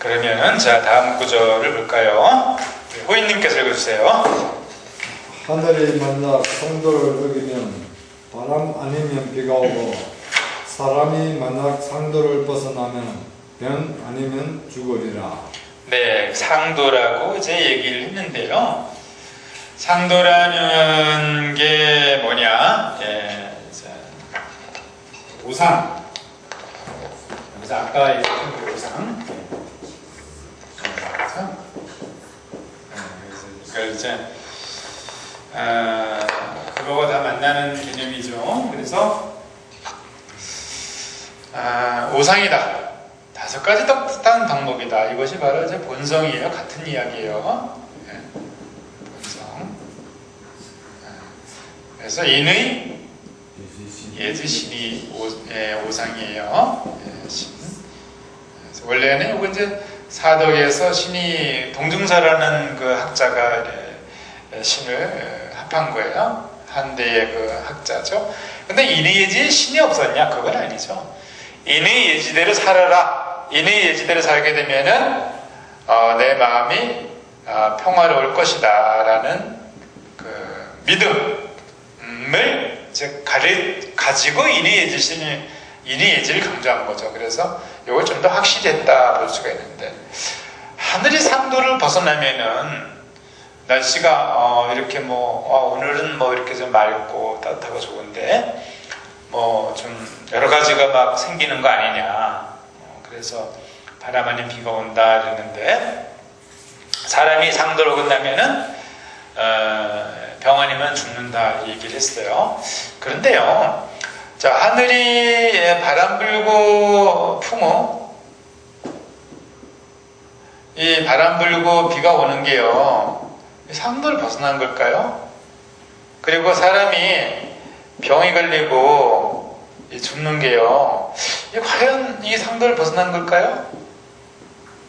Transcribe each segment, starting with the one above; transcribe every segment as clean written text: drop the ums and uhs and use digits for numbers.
그러면은 자 다음 구절을 볼까요? 호인님께서 읽어주세요. 하늘이 만약 상도를 어기면 바람 아니면 비가 오고 사람이 만약 상도를 벗어나면 병 아니면 죽으리라. 네, 상도라고 이제 얘기를 했는데요. 상도라는 게 뭐냐? 예, 우상. 그래서 아까 얘기했던 그 우상. 그래서 이제 그거가 다 만나는 개념이죠. 그래서 우상이다. 5가지 뜻하는 덕목이다. 이것이 바로 이제 본성이에요. 같은 이야기예요. 네. 본성. 그래서 인의 예지신이 오상이에요. 예, 신. 그래서 원래는 이거 이제 사덕에서 신이 동중사라는 그 학자가 신을 합한 거예요. 한대의 그 학자죠. 근데 인의 예지에 신이 없었냐? 그건 아니죠. 인의 예지대로 살아라. 인의 예지대로 살게 되면은 내 마음이 평화로울 것이다 라는 그 믿음을 이제 가지고 인의 예지를 강조한 거죠. 그래서 이걸 좀 더 확실했다 볼 수가 있는데, 하늘이 상도를 벗어나면은 날씨가 이렇게 오늘은 이렇게 좀 맑고 따뜻하고 좋은데 좀 여러 가지가 막 생기는 거 아니냐. 그래서 바람 아닌 비가 온다 이러는데, 사람이 상도를 어긋나면은 병 아니면 죽는다 얘기를 했어요. 그런데요, 자, 하늘이 바람 불고 이 바람 불고 비가 오는 게요, 상도를 벗어난 걸까요? 그리고 사람이 병이 걸리고 죽는 게요, 과연 이 상도를 벗어난 걸까요?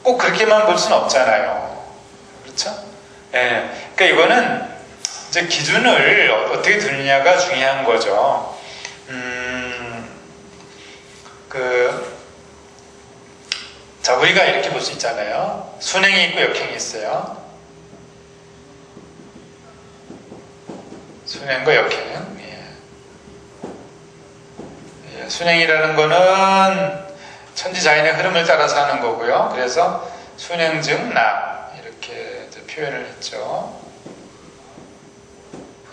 꼭 그렇게만 볼 수는 없잖아요. 그렇죠? 예. 그러니까 이거는 이제 기준을 어떻게 두느냐가 중요한 거죠. 자, 우리가 이렇게 볼 수 있잖아요. 순행이 있고 역행이 있어요. 순행과 역행. 순행이라는 거는 천지자연의 흐름을 따라서 하는 거고요. 그래서 순행즉 나 이렇게 표현을 했죠.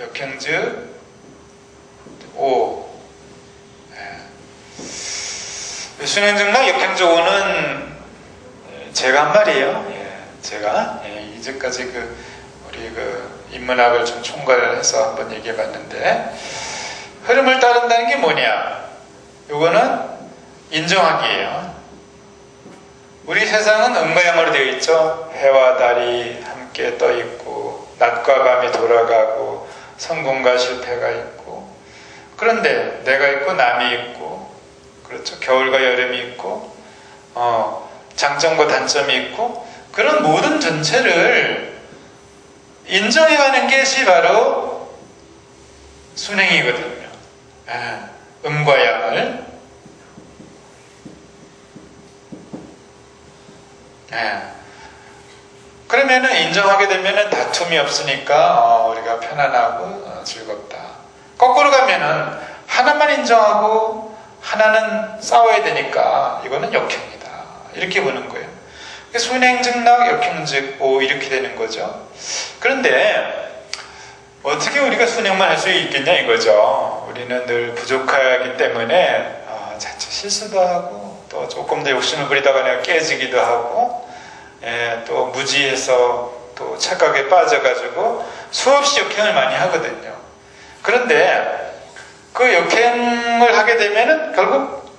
역행즉 오. 순행즉 나 역행즉 오는 제가 한 말이에요. 제가 이제까지 우리 인문학을 좀 총괄을 해서 한번 얘기해 봤는데, 흐름을 따른다는 게 뭐냐? 요거는 인정하기예요. 우리 세상은 음과 양으로 되어 있죠. 해와 달이 함께 떠 있고, 낮과 밤이 돌아가고, 성공과 실패가 있고, 그런데 내가 있고 남이 있고, 그렇죠. 겨울과 여름이 있고, 장점과 단점이 있고, 그런 모든 전체를 인정해가는 것이 바로 순행이거든요. 음과 양을. 그러면은 인정하게 되면은 다툼이 없으니까 우리가 편안하고 즐겁다. 거꾸로 가면은 하나만 인정하고 하나는 싸워야 되니까 이거는 역행이다. 이렇게 보는 거예요. 순행즉락, 역행즉 오, 이렇게 되는 거죠. 그런데 어떻게 우리가 순행만 할 수 있겠냐 이거죠. 우리는 늘 부족하기 때문에 자칫 실수도 하고, 또 조금 더 욕심을 부리다가 내가 깨지기도 하고, 또 무지해서 또 착각에 빠져가지고 수없이 역행을 많이 하거든요. 그런데 그 역행을 하게 되면은 결국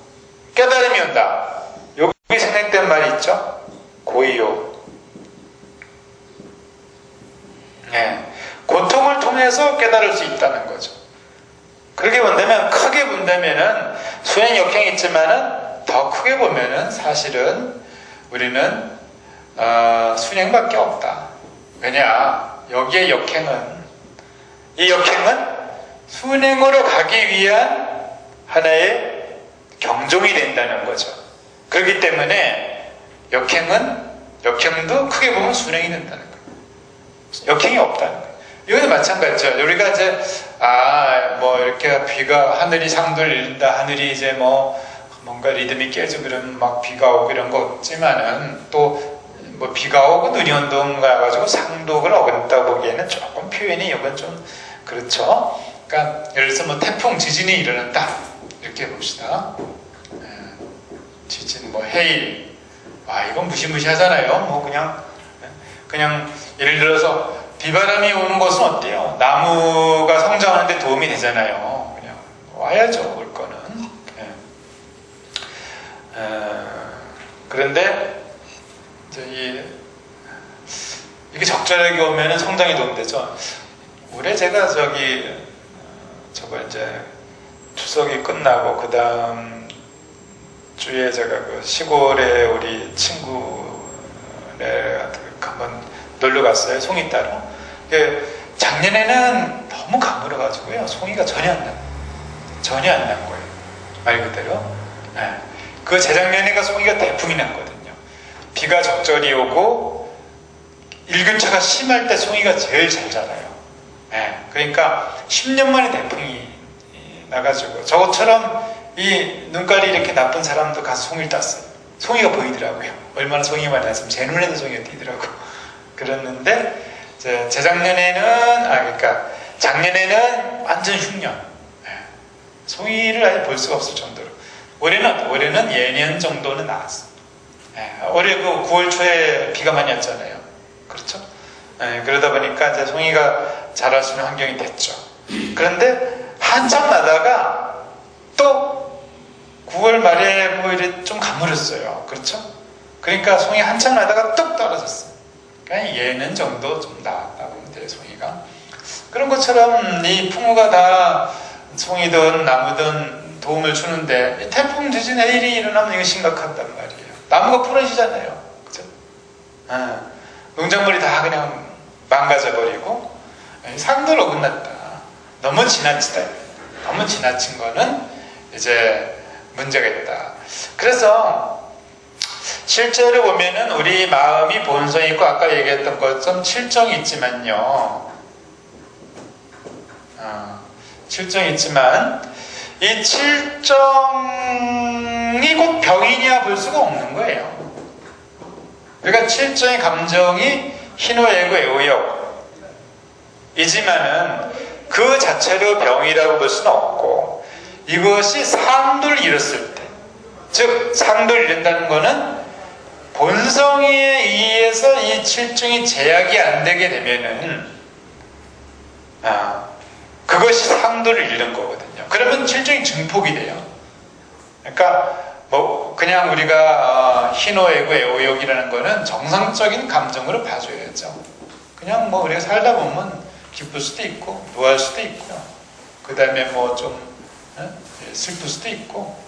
깨달음이 온다. 여기 생략된 말이 있죠. 고이요. 고통을 통해서 깨달을 수 있다는 거죠. 그렇게 본다면, 크게 본다면은 수행 역행이 있지만은 더 크게 보면은 사실은 우리는 순행밖에 없다. 왜냐? 여기에 이 역행은 순행으로 가기 위한 하나의 경종이 된다는 거죠. 그렇기 때문에 역행은 역행도 크게 보면 순행이 된다는 거예요. 역행이 없다는 거예요. 이것도 마찬가지죠. 우리가 이제 뭐 이렇게 비가 하늘이 상도를 잃는다, 하늘이 이제 뭐 뭔가 리듬이 깨지고 그러면 막 비가 오고 이런 거 없지만은 또 뭐 비가 오고 눈이 온다고 가지고 상독을 어긋다 보기에는 조금 표현이 이건 좀 그렇죠. 그러니까 예를 들어서 뭐 태풍, 지진이 일어난다 이렇게 봅시다. 지진, 뭐 해일, 이건 무시무시하잖아요. 뭐 그냥 예를 들어서 비바람이 오는 것은 어때요? 나무가 성장하는데 도움이 되잖아요. 그냥 와야죠, 올 거는. 그런데 이게 적절하게 오면은 성장에 도움되죠. 올해 제가 저거 이제 추석이 끝나고 그 다음 주에 제가 그 시골에 우리 친구네 한번 놀러 갔어요. 송이 따러. 작년에는 너무 가물어가지고요. 송이가 전혀 안 난 거예요. 말 그대로. 그 재작년에가 송이가 대풍이 났거든요. 비가 적절히 오고 일교차가 심할 때 송이가 제일 잘 자라요. 그러니까 10년 만에 대풍이 나가지고 저것처럼 이 눈깔이 이렇게 나쁜 사람도 가서 송이를 땄어요. 송이가 보이더라고요. 얼마나 송이가 많이 났으면 제 눈에는 송이가 띄더라고. 그랬는데 그러니까 작년에는 완전 흉년. 송이를 아예 볼 수가 없을 정도로. 올해는 예년 정도는 나왔어. 올해 그 9월 초에 비가 많이 왔잖아요. 그렇죠? 그러다 보니까 이제 송이가 자랄 수 있는 환경이 됐죠. 그런데 한참 나다가 또 9월 말에 뭐 이래 좀 가물었어요. 그렇죠? 그러니까 송이 한참 나다가 뚝 떨어졌어요. 그러니까 예년 정도 좀 나왔다고 보면 돼요, 송이가. 그런 것처럼 이 풍우가 다 송이든 나무든 도움을 주는데 태풍, 지진, 해일이 일어나면 이거 심각하단 말이에요. 나무가 부러지잖아요. 그죠? 농작물이 다 그냥 망가져버리고 상도를 어긋났다. 너무 지나치다. 너무 지나친 거는 이제 문제가 있다. 그래서 실제로 보면은 우리 마음이 본성이 있고 아까 얘기했던 것처럼 칠정이 있지만요. 칠정이 있지만 이 칠정이 곧 병이냐 볼 수가 없는 거예요. 그러니까 칠정의 감정이 희노애고 애오욕 이지만은 그 자체로 병이라고 볼 수는 없고 이것이 상도를 잃었을 때, 즉 상도를 잃는다는 것은 본성에 의해서 이 칠정이 제약이 안 되게 되면은 그것이 상도를 잃는 거거든요. 그러면 칠정이 증폭이 돼요. 그러니까 뭐 그냥 우리가 희노애고 애오욕이라는 거는 정상적인 감정으로 봐줘야죠. 그냥 뭐 우리가 살다 보면 기쁠 수도 있고 노할 수도 있고요. 그 다음에 뭐 좀 슬플 수도 있고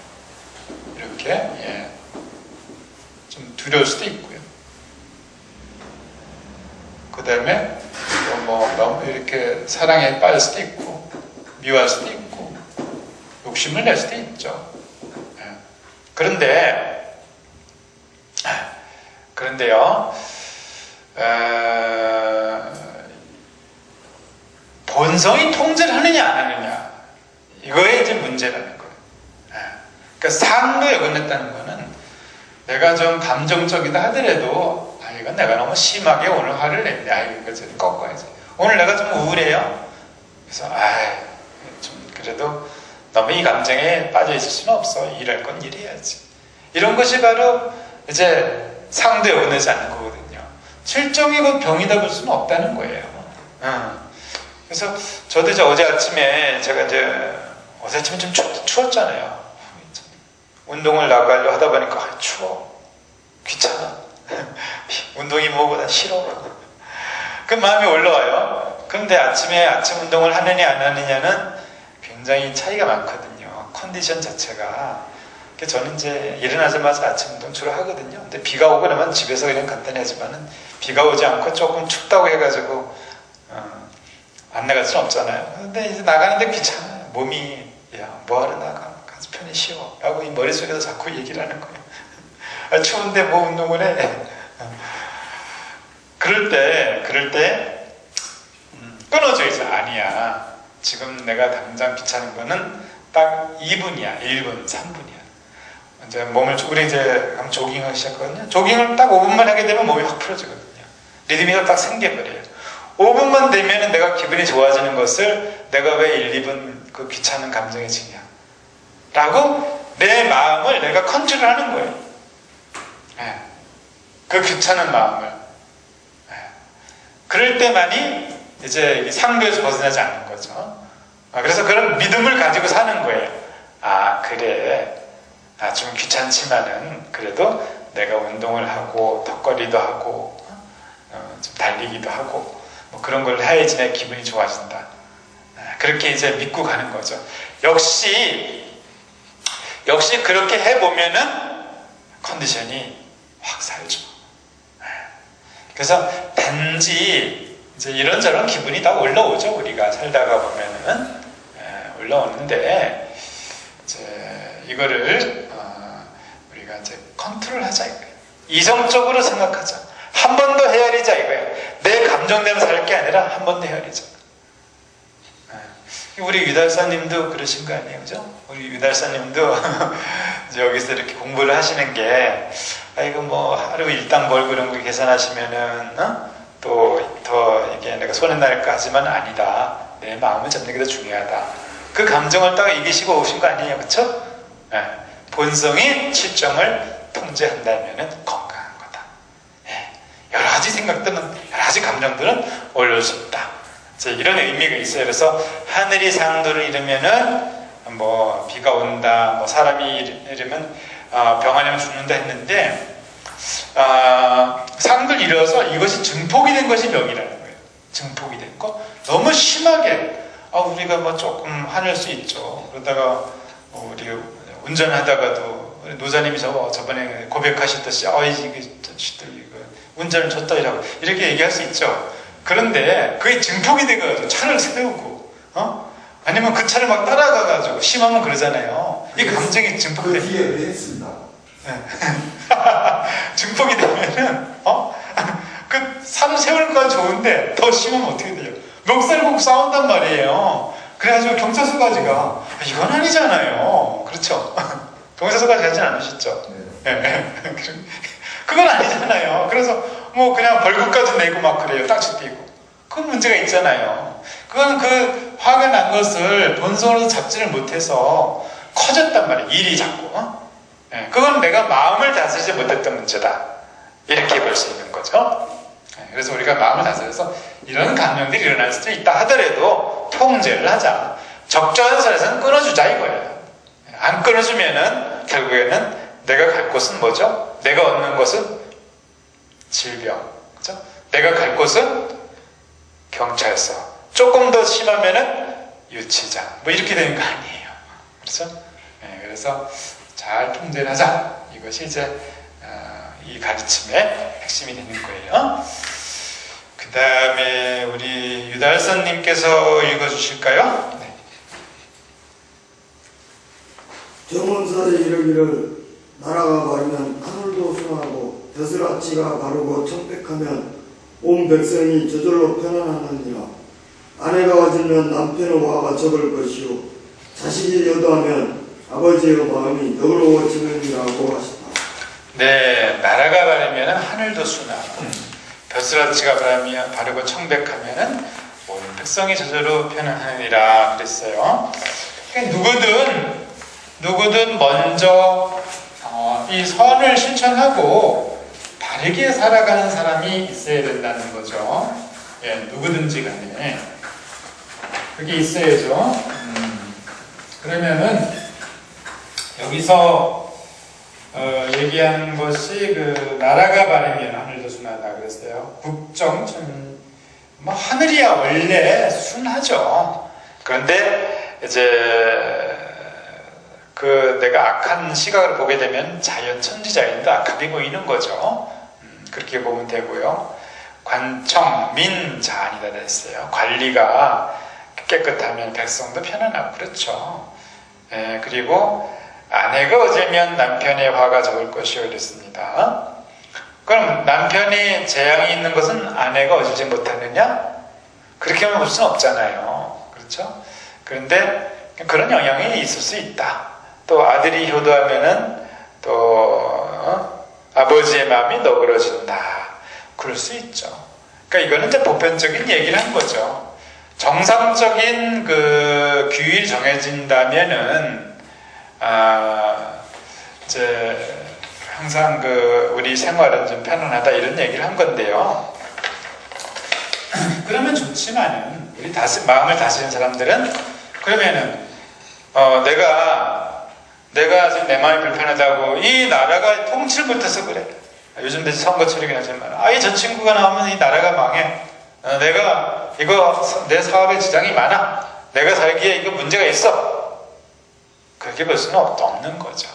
이렇게 좀 두려울 수도 있고요. 그 다음에 뭐 너무 이렇게 사랑에 빠질 수도 있고 미워할 수도 있고 욕심을 낼 수도 있죠. 그런데요 본성이 통제를 하느냐 안 하느냐 이거에 이제 문제라는 거예요. 그러니까 상도에 어긋냈다는 거는 내가 좀 감정적이다 하더라도 이건 내가 너무 심하게 오늘 화를 냈네. 이거 좀 꺾어야지. 오늘 내가 좀 우울해요. 그래서 좀 그래도 너무 이 감정에 빠져 있을 수는 없어. 일할 건 일해야지. 이런 것이 바로 이제 상도에 어긋내지 않는 거거든요. 칠정이 곧 병이다 볼 수는 없다는 거예요. 그래서 저도 이제 어제 아침에 좀 추웠잖아요. 운동을 나가려 하다 보니까 추워. 귀찮아. 운동이 뭐보다 싫어. 그 마음이 올라와요. 그런데 아침에 아침 운동을 하느냐 안 하느냐는 굉장히 차이가 많거든요. 컨디션 자체가. 저는 이제 일어나자마자 아침 운동 주로 하거든요. 근데 비가 오고 나면 집에서 그냥 간단히 하지만은 비가 오지 않고 조금 춥다고 해가지고 안 나갈 수는 없잖아요. 근데 이제 나가는데 귀찮아요. 몸이 뭐하러 나가? 가서 편히 쉬어. 라고 이 머릿속에서 자꾸 얘기를 하는 거예요. 추운데 뭐 운동을 해? 그럴 때 끊어줘야죠. 아니야. 지금 내가 당장 귀찮은 거는 딱 2분이야. 1분, 3분이야. 이제 우리 이제 한번 조깅을 시작하거든요. 조깅을 딱 5분만 하게 되면 몸이 확 풀어지거든요. 리듬이 딱 생겨버려요. 5분만 되면 내가 기분이 좋아지는 것을 내가 왜 1, 2분 그 귀찮은 감정에 지냐. 라고 내 마음을 내가 컨트롤하는 거예요. 네. 그 귀찮은 마음을. 네. 그럴 때만이 이제 상도에서 벗어나지 않는 거죠. 그래서 그런 믿음을 가지고 사는 거예요. 아, 그래. 좀 귀찮지만은 그래도 내가 운동을 하고 턱걸이도 하고 좀 달리기도 하고 뭐 그런 걸 해야지 내 기분이 좋아진다. 그렇게 이제 믿고 가는 거죠. 역시 그렇게 해보면은 컨디션이 확 살죠. 그래서 단지 이제 이런저런 기분이 다 올라오죠. 우리가 살다가 보면은 올라오는데 이제 이거를 우리가 이제 컨트롤하자 이거예요. 이성적으로 생각하자. 한 번 더 헤아리자 이거예요. 내 감정대로 살 게 아니라 한 번 더 헤아리자. 우리 유달사님도 그러신 거 아니에요, 그죠? 우리 유달사님도 여기서 이렇게 공부를 하시는 게, 이거 뭐 하루 일당 벌고 이런 거 계산하시면은 또 더 이게 내가 손해 날까지만 아니다. 내 마음을 잡는 게 더 중요하다. 그 감정을 딱 이기시고 오신 거 아니에요, 그렇죠? 본성이 칠정을 통제한다면은 건강한 거다. 여러 가지 생각들은, 여러 가지 감정들은 올릴 수 없다. 이런 의미가 있어요. 그래서 하늘이 상도를 이루면은 뭐 비가 온다, 뭐 사람이 이러면 병하냐면 죽는다 했는데 상도를 이뤄서 이것이 증폭이 된 것이 명이라는 거예요. 증폭이 된 거. 너무 심하게 우리가 뭐 조금 화낼 수 있죠. 그러다가 우리 운전하다가도 노자님이 저번에 고백하셨듯이 이거 운전을 줬다 이렇게 얘기할 수 있죠. 그런데 그게 증폭이 돼가지고 차를 세우고 아니면 그 차를 막 따라가가지고 심하면 그러잖아요. 이 감정이 증폭이 그 뒤에 했습니다. 증폭이 되면은 그 산을 세우는 건 좋은데 더 심하면 어떻게 돼요? 멱살고 싸운단 말이에요. 그래가지고 경찰서까지가 이건 아니잖아요. 그렇죠? 경찰서까지 가진 않으셨죠? 네. 그건 아니잖아요. 그래서 뭐 그냥 벌금까지 내고 막 그래요. 딱지 띄고. 그건 문제가 있잖아요. 그건 그 화가 난 것을 본성으로 잡지를 못해서 커졌단 말이에요. 일이 자꾸. 그건 내가 마음을 다스리지 못했던 문제다. 이렇게 볼 수 있는 거죠. 그래서 우리가 마음을 다스려서 이런 감정들이 일어날 수도 있다 하더라도 통제를 하자. 적절한 선에서는 끊어주자 이거예요. 안 끊어주면은 결국에는 내가 갈 곳은 뭐죠? 내가 얻는 것은 질병, 그죠? 내가 갈 곳은 경찰서. 조금 더 심하면은 유치장. 뭐 이렇게 되는 거 아니에요. 그렇죠? 그래서 잘 통제를 하자. 이것이 이제 이 가르침의 핵심이 되는 거예요. 그 다음에 우리 유달선님께서 읽어주실까요? 네. 정원사에 이르기를 나라가 바르면 하늘도 순하고 벼슬아치가 바르고 청백하면 온 백성이 저절로 편안하느니라. 아내가 와주면 남편의 화가 적을 것이요 자식이 여도하면 아버지의 마음이 너그러워지느니라고 하시다. 네, 나라가 바르면 하늘도 순하고 벼슬아치가 바르고 청백하면 온 백성이 저절로 편안하니라 그랬어요. 누구든 먼저 이 선을 실천하고 바르게 살아가는 사람이 있어야 된다는 거죠. 누구든지 간에 그게 있어야죠. 그러면은 여기서 얘기하는 것이 그 나라가 바르면 하늘도 순하다 그랬어요. 뭐 하늘이야 원래 순하죠. 그런데 이제 그 내가 악한 시각을 보게 되면 천지자연도 악하게 보이는 거죠. 그렇게 보면 되고요. 관청, 민, 자안이다 됐어요. 관리가 깨끗하면 백성도 편안하고 그렇죠. 그리고 아내가 어제면 남편의 화가 적을 것이요 그랬습니다. 그럼 남편이 재앙이 있는 것은 아내가 어지지 못하느냐? 그렇게만 볼 수는 없잖아요. 그렇죠? 그런데 그런 영향이 있을 수 있다. 또 아들이 효도하면은 또 아버지의 마음이 너그러진다. 그럴 수 있죠. 그러니까 이거는 이제 보편적인 얘기를 한 거죠. 정상적인 그 규율이 정해진다면은 이제 항상 그 우리 생활은 좀 편안하다 이런 얘기를 한 건데요. 그러면 좋지만은 우리 마음을 다스리는 사람들은 그러면은 내가 지금 내 마음이 불편하다고 이 나라가 통치를 못해서 그래. 요즘 대체 선거철이긴 하지만 저 친구가 나오면 이 나라가 망해. 내가 이거 내 사업에 지장이 많아. 내가 살기에 이거 문제가 있어. 그렇게 볼 수는 없는 거죠.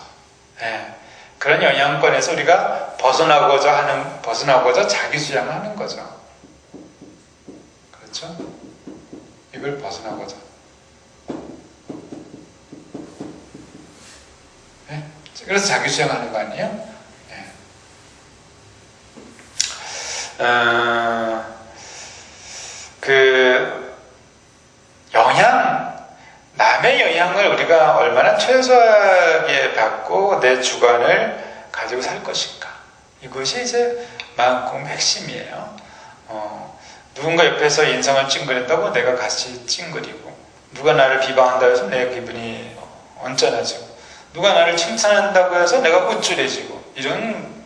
네. 그런 영향권에서 우리가 벗어나고자 자기 수양을 하는 거죠. 그렇죠? 이걸 벗어나고자. 네? 그래서 자기 수양하는 거 아니에요? 네. 남의 영향을 우리가 얼마나 최소하게 받고 내 주관을 가지고 살 것인가. 이것이 이제 마음공부 핵심이에요. 누군가 옆에서 인성을 찡그린다고 내가 같이 찡그리고, 누가 나를 비방한다고 해서 내 기분이 언짢아지고, 누가 나를 칭찬한다고 해서 내가 우쭐해지고,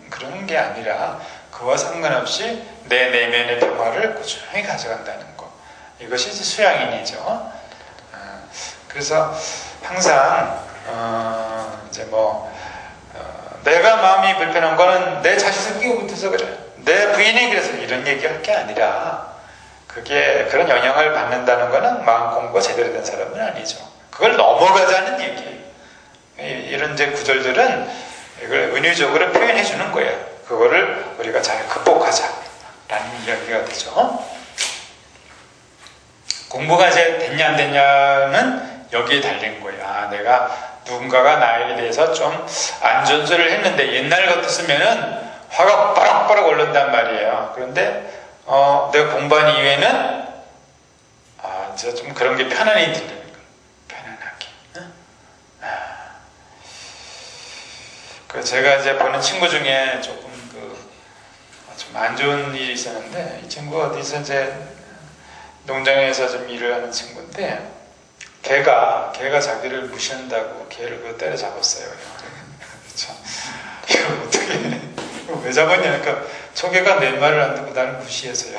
그런 게 아니라 그와 상관없이 내 내면의 평화를 꾸준히 가져간다는 거. 이것이 이제 수양인이죠. 그래서 항상 이제 내가 마음이 불편한 거는 내 자식 생기고 못해서 그래. 내 부인이 그래서 이런 얘기할 게 아니라 그게 그런 영향을 받는다는 거는 마음 공부가 제대로 된 사람은 아니죠. 그걸 넘어가자는 얘기예요. 이런 이제 구절들은 이걸 은유적으로 표현해 주는 거예요. 그거를 우리가 잘 극복하자라는 이야기가 되죠. 공부가 이제 됐냐 안 됐냐는 여기에 달린 거야. 내가 누군가가 나에게 대해서 좀 안전수를 했는데 옛날 같았으면은 화가 빠락빠락 오른단 말이에요. 그런데 내가 공부한 이후에는 이제 좀 그런 게 편안히 들리는 거예요. 편안하게. 제가 이제 보는 친구 중에 조금 좀 안 좋은 일이 있었는데, 이 친구가 어디서 이제 농장에서 좀 일을 하는 친구인데, 개가 자기를 무시한다고 개를 때려잡았어요. 참, 이거 어떻게, 왜 잡았냐? 그러니까, 저 개가 내 말을 안 듣고 나를 무시해서요.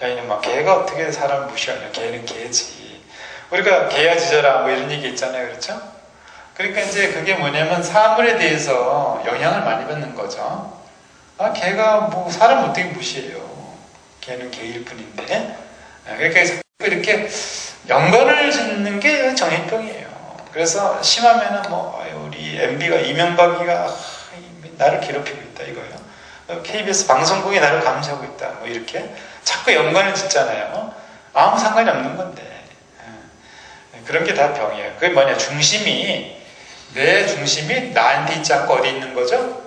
야, 이놈아, 개가 어떻게 사람 무시하냐? 개는 개지. 우리가 개야 지져라, 이런 얘기 있잖아요. 그렇죠? 그러니까 이제 그게 뭐냐면, 사물에 대해서 영향을 많이 받는 거죠. 개가 사람 어떻게 무시해요? 개는 개일 뿐인데. 그러니까 이렇게 연관을 짓는 게 정신병이에요. 그래서 심하면은 우리 MB가 이명박이가 나를 괴롭히고 있다 이거예요. KBS 방송국이 나를 감시하고 있다 이렇게 자꾸 연관을 짓잖아요. 아무 상관이 없는 건데. 그런 게 다 병이에요. 그게 뭐냐? 내 중심이 나한테 있지 않고 어디 있는 거죠?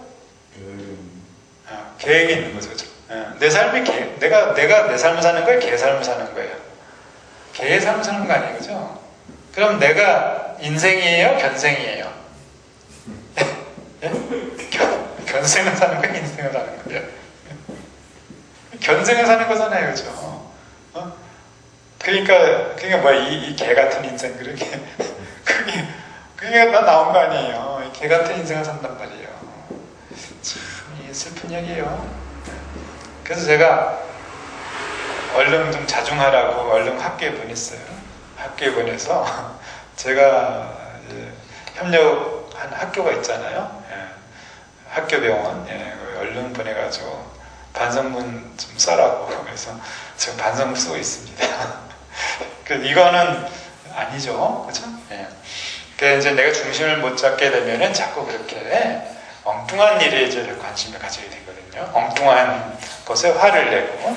계획에 있는 거죠. 내 삶이 내가 내 삶을 사는 거예요? 걔 삶을 사는 거예요? 걔의 삶을 사는 거 아니에요? 그죠? 그럼 내가 인생이에요? 견생이에요? 예? 견생을 사는 거예요? 인생을 사는 거예요? 견생을 사는 거잖아요. 그죠? 그러니까 뭐야, 이 개 같은 인생, 그게 다 나온 거 아니에요. 이 개 같은 인생을 산단 말이에요. 참, 슬픈 얘기예요. 그래서 제가 얼른 좀 자중하라고 얼른 학교에 보냈어요. 학교에 보내서 제가 협력한 학교가 있잖아요. 학교 병원. 얼른 보내가지고 반성문 좀 써라고. 그래서 지금 반성문 쓰고 있습니다. 이거는 아니죠. 그죠? 그래서 이제 내가 중심을 못 잡게 되면은 자꾸 그렇게 엉뚱한 일에 이제 관심을 가지게 되거든요. 엉뚱한 것에 화를 내고.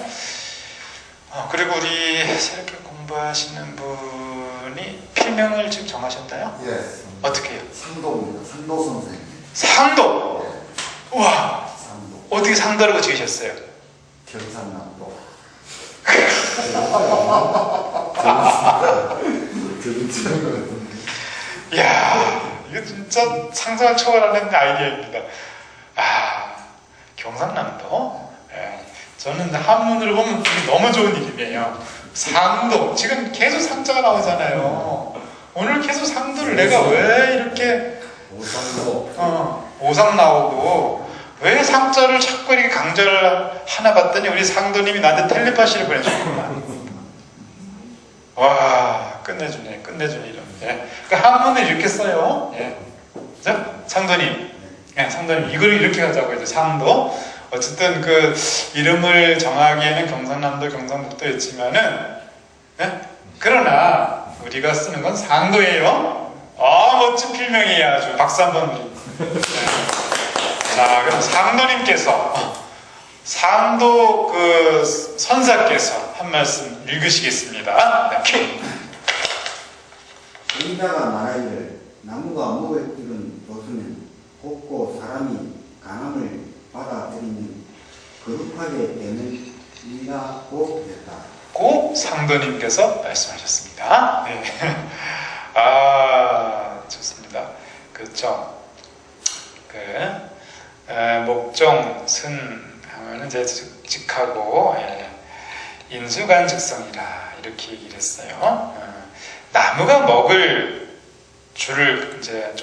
그리고 우리 새롭게 공부하시는 분이 필명을 지금 정하셨나요? 예. 어떻게 해요? 상도입니다. 상도 선생님. 상도! 예. 우와! 상도. 어떻게 상도라고 지으셨어요? 경상남도. 저는 지는 것 같은데. 이야, 이거 진짜 상상을 초월하는 아이디어입니다. 아, 경상남도? 예, 저는 한문으로 보면 너무 좋은 이름이에요. 상도. 지금 계속 상자가 나오잖아요. 오늘 계속 상도를 내가 왜 이렇게 오상도. 오상 나오고 왜 상자를 자꾸 이렇게 강조를 하나 봤더니 우리 상도님이 나한테 텔레파시를 보내줍니다. 와, 끝내주네, 끝내주네 이런. 예. 그 한문을 이렇게 써요. 예. 그죠? 상도님, 예, 상도님 이걸 이렇게 하자고 해서 상도. 어쨌든 그 이름을 정하기에는 경상남도, 경상북도였지만은, 예? 그러나 우리가 쓰는 건 상도예요. 아, 멋진 필명이에요. 아주 박수 한번 드립니다. 자, 그럼 상도님께서 상도 그 선사께서 한 말씀 읽으시겠습니다. 네. 인자가 말하기를 나무가 목을 뚫은 돋으면 곱고 사람이 강함을 받아들이는 거룩하게 되느니라고 했다. 고 상도님께서 말씀하셨습니다. 네. 아, 좋습니다. 그렇죠. 목종, 슨 하면은 이제 직하고 인수간즉성이라 이렇게 얘기를 했어요. 나무가 먹을 줄을 이제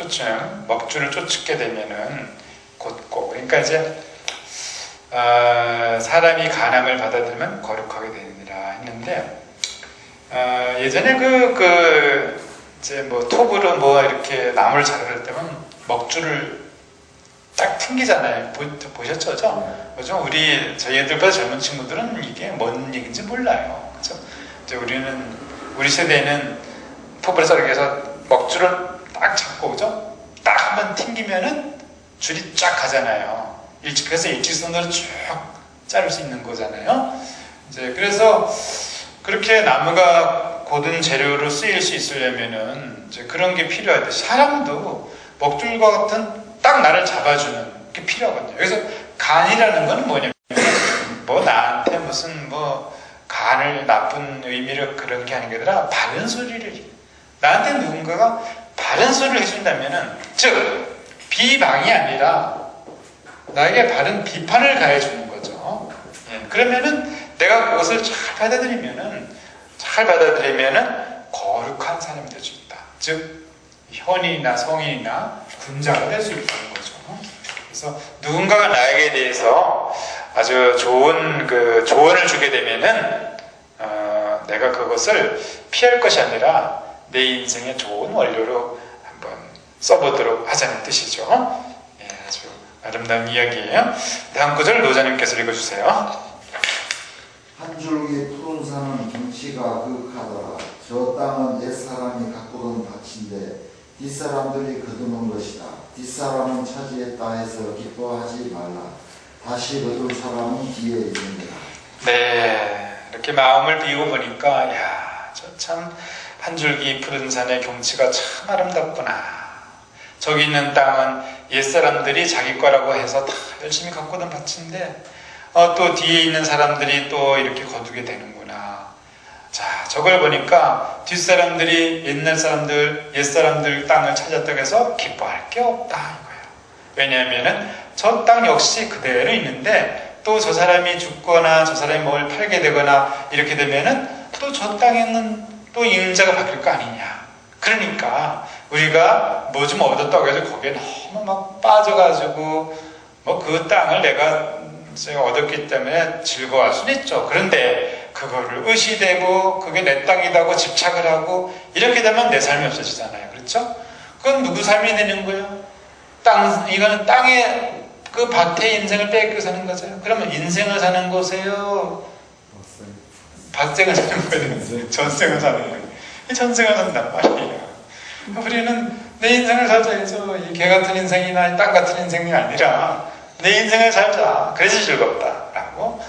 먹줄을 쫓게 되면은 곧고, 그러니까 이제 사람이 간암을 받아들면 거룩하게 되느니라 했는데, 예전에 이제 뭐 톱으로 뭐 이렇게 나무를 자를 때면 먹줄을 딱 튕기잖아요. 보셨죠? 그죠? 저희 애들보다 젊은 친구들은 이게 뭔 얘기인지 몰라요. 그죠? 이제 우리 세대는 톱을 이렇게 해서 먹줄을 딱 잡고, 그죠? 딱 한번 튕기면은 줄이 쫙 가잖아요. 그래서 일직선으로 쭉 자를 수 있는 거잖아요. 이제 그래서 그렇게 나무가 고든 재료로 쓰일 수 있으려면은 이제 그런 게 필요하듯이 사람도 먹줄과 같은 딱 나를 잡아주는 게 필요하거든요. 그래서 간이라는 건 뭐냐면 뭐 나한테 무슨 뭐 간을 나쁜 의미로 그런 게 아니라 바른 소리를, 나한테 누군가가 바른 소리를 해준다면은, 즉 비방이 아니라 나에게 바른 비판을 가해주는 거죠. 예, 그러면은 내가 그것을 잘 받아들이면은 거룩한 사람이 될 수 있다. 즉 현인이나 성인이나 군자가 될 수 있다는 거죠. 그래서 누군가가 나에게 대해서 아주 좋은 조언을 주게 되면은 내가 그것을 피할 것이 아니라 내 인생의 좋은 원료로 한번 써보도록 하자는 뜻이죠. 예, 아주 아름다운 이야기예요. 다음 구절 노자님께서 읽어주세요. 한 줄기 푸른 산은 경치가 그윽하더라. 저 땅은 옛사람이 가꾸던 밭인데 뒷사람들이 거두는 것이다. 뒷사람은 차지했다 해서 기뻐하지 말라. 다시 거둘 사람은 뒤에 있느니라. 네, 이렇게 마음을 비우고 보니까 야, 저 참 한 줄기 푸른 산의 경치가 참 아름답구나. 저기 있는 땅은 옛사람들이 자기 거라고 해서 다 열심히 가꾸던 밭인데 또 뒤에 있는 사람들이 또 이렇게 거두게 되는구나. 자, 저걸 보니까 뒷사람들이 옛사람들 땅을 찾았다고 해서 기뻐할 게 없다 이거예요. 왜냐하면은 저 땅 역시 그대로 있는데 또 저 사람이 죽거나 저 사람이 뭘 팔게 되거나 이렇게 되면은 또 저 땅에는 또 임자가 바뀔 거 아니냐. 그러니까 우리가 뭐 좀 얻었다고 해서 거기에 너무 막 빠져가지고 뭐 그 땅을 내가 얻었기 때문에 즐거워할 수는 있죠. 그런데 그거를 의시되고 그게 내 땅이라고 집착을 하고 이렇게 되면 내 삶이 없어지잖아요. 그렇죠? 그건 누구 삶이 되는 거예요? 이거는 땅에 그 밭의 인생을 뺏기고 사는 거죠. 그러면 인생을 사는 거세요? 밭생을 사는 거예요? 전생을 사는 거예요? 전생을 산단 말이에요. 우리는 내 인생을 살자야죠. 이 개 같은 인생이나 땅 같은 인생이 아니라 내 인생을 살자. 그래서 즐겁다라고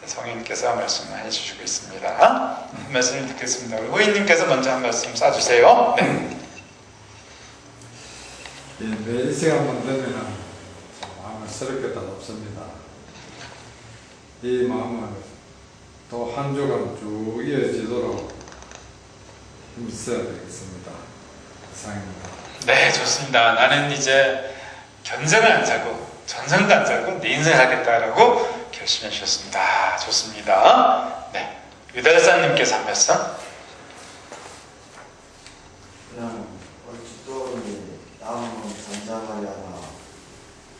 성인께서 말씀을 해주시고 있습니다. 말씀을 듣겠습니다. 우리 호인님께서 먼저 한 말씀 쏴주세요. 네. 예, 내 인생 한번 되면 마음을 쓰럽게 다 없습니다. 이 마음을 또 한 주간 쭉 이어지도록 힘써야 되겠습니다. 이상입니다. 네, 좋습니다. 나는 이제 견생을 안 살고 전생도 안 살고 내 인생을 살겠다라고 결심해 주셨습니다. 좋습니다. 네, 유달사님께서 한 말씀. 그냥 얼추 떠오르니 나무는 잔잔하리 하나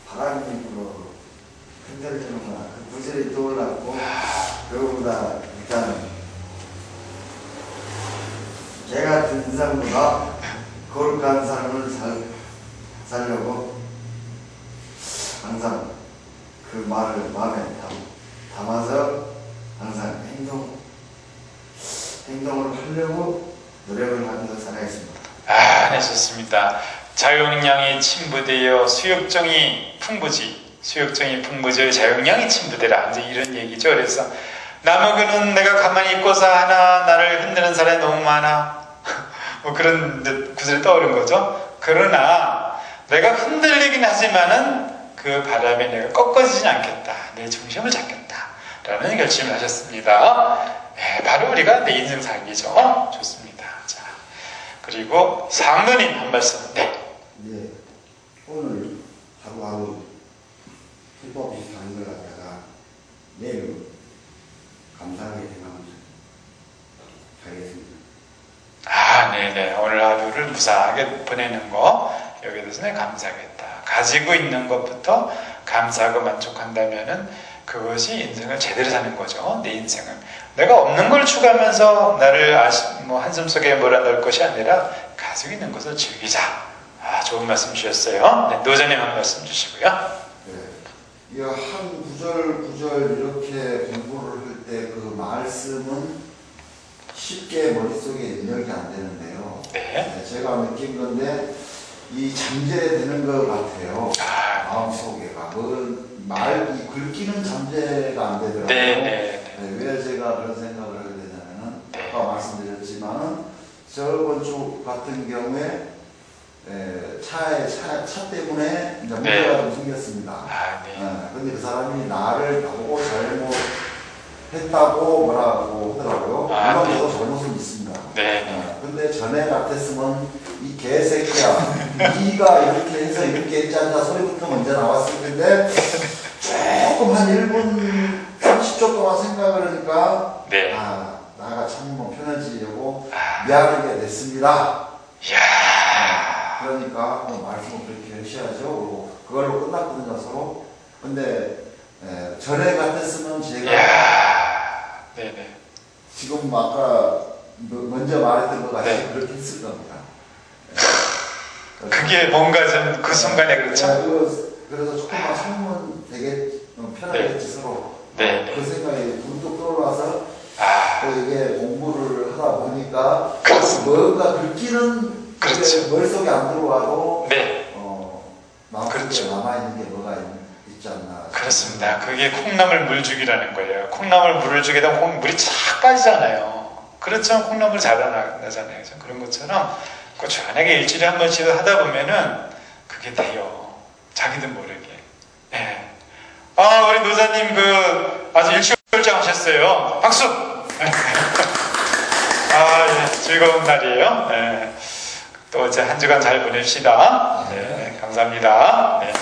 바람이 불어 흔들리는구나 그 구절이 떠올랐고 그거보다 일단 개 같은 인상보다 거룩한 삶을 살려고 항상 그 말을 마음에 담아서 항상 행동을 하려고 노력을 하면서 살아있습니다. 아, 네, 좋습니다. 자용량이 침부되어 수욕정이 풍부지 자용량이 침부되라 이제 이런 얘기죠. 그래서 나무그는 내가 가만히 있고서 하나 나를 흔드는 사람이 너무 많아 뭐 그런 구절이 떠오른 거죠. 그러나 내가 흔들리긴 하지만은 그 바람에 내가 꺾어지진 않겠다. 내 중심을 잡겠다 라는 결심을 하셨습니다. 네, 바로 우리가 내 인생 살기죠. 좋습니다. 자, 그리고 상노님 한 말씀. 네. 네, 오늘 하루하루 불법 비슷한 걸 갖다가 내일 감사하게 생각하면서 살겠습니다. 아, 네네. 오늘 하루를 무사하게 보내는 거 여기에 대해서는 감사하겠다. 가지고 있는 것부터 감사하고 만족한다면은 그것이 인생을 제대로 사는 거죠. 내 인생을. 내가 없는 걸 추구하면서 나를 한숨 속에 몰아넣을 것이 아니라 가지고 있는 것을 즐기자. 아, 좋은 말씀 주셨어요. 네, 노자님 한 말씀 주시고요. 네. 이 한 구절 이렇게 공부를 할 때 그 말씀은 쉽게 머릿속에 입력이 안 되는데요. 네. 제가 느낀 건데 이 잠재되는 것 같아요. 아, 마음속에가 말이 긁기는 잠재가 안 되더라고요. 네. 왜 제가 그런 생각을 하게 되냐면은 네. 아까 말씀드렸지만은 저번 주 같은 경우에 차 때문에 이제 문제가 좀 생겼습니다. 아, 네. 근데 그 사람이 나를 보고 잘못했다고 뭐라고 하더라고요. 아, 물론 네. 저도 잘못은 있습니다. 네. 근데 전에 같았으면 이 개새끼야 네가 이렇게 해서 이렇게 했지 않냐 소리부터 먼저 나왔을 텐데 조금 한 1분 30초 동안 생각을 하니까 네. 나가 참 편해지려고 미안하게 됐습니다. 이야. 그러니까 말씀을 그렇게 하셔야죠. 그걸로 끝났거든요 서로. 근데 전에 같았으면 제가 이야. 네네. 지금 아까 먼저 말했던 것 같이 네. 그렇게 했을 겁니다. 그게 뭔가 좀 그 순간에 그렇죠? 그래서 조금만 참으면 되게 편하겠지 서로. 네. 그 생각이 문득 떠올라서 아, 또 이게 공부를 하다 보니까 그렇습니다. 뭔가 긁기는 그렇죠. 머릿속에 안 들어와도 네. 마음속에 그렇죠. 남아있는 게 뭐가 있지 않나. 그렇습니다. 그게 콩나물 물주기라는 거예요. 콩나물 물을 주게 되면 물이 착 빠지잖아요. 그렇죠. 콩나물 자라나잖아요. 그래서 그런 것처럼 꾸준하게 일주일에 한 번씩 하다 보면은 그게 돼요. 자기도 모르게. 네. 아, 우리 노사님 아주 일취월장하셨어요. 박수! 아, 예, 즐거운 날이에요. 네. 또 이제 한 주간 잘 보냅시다. 네, 감사합니다. 네.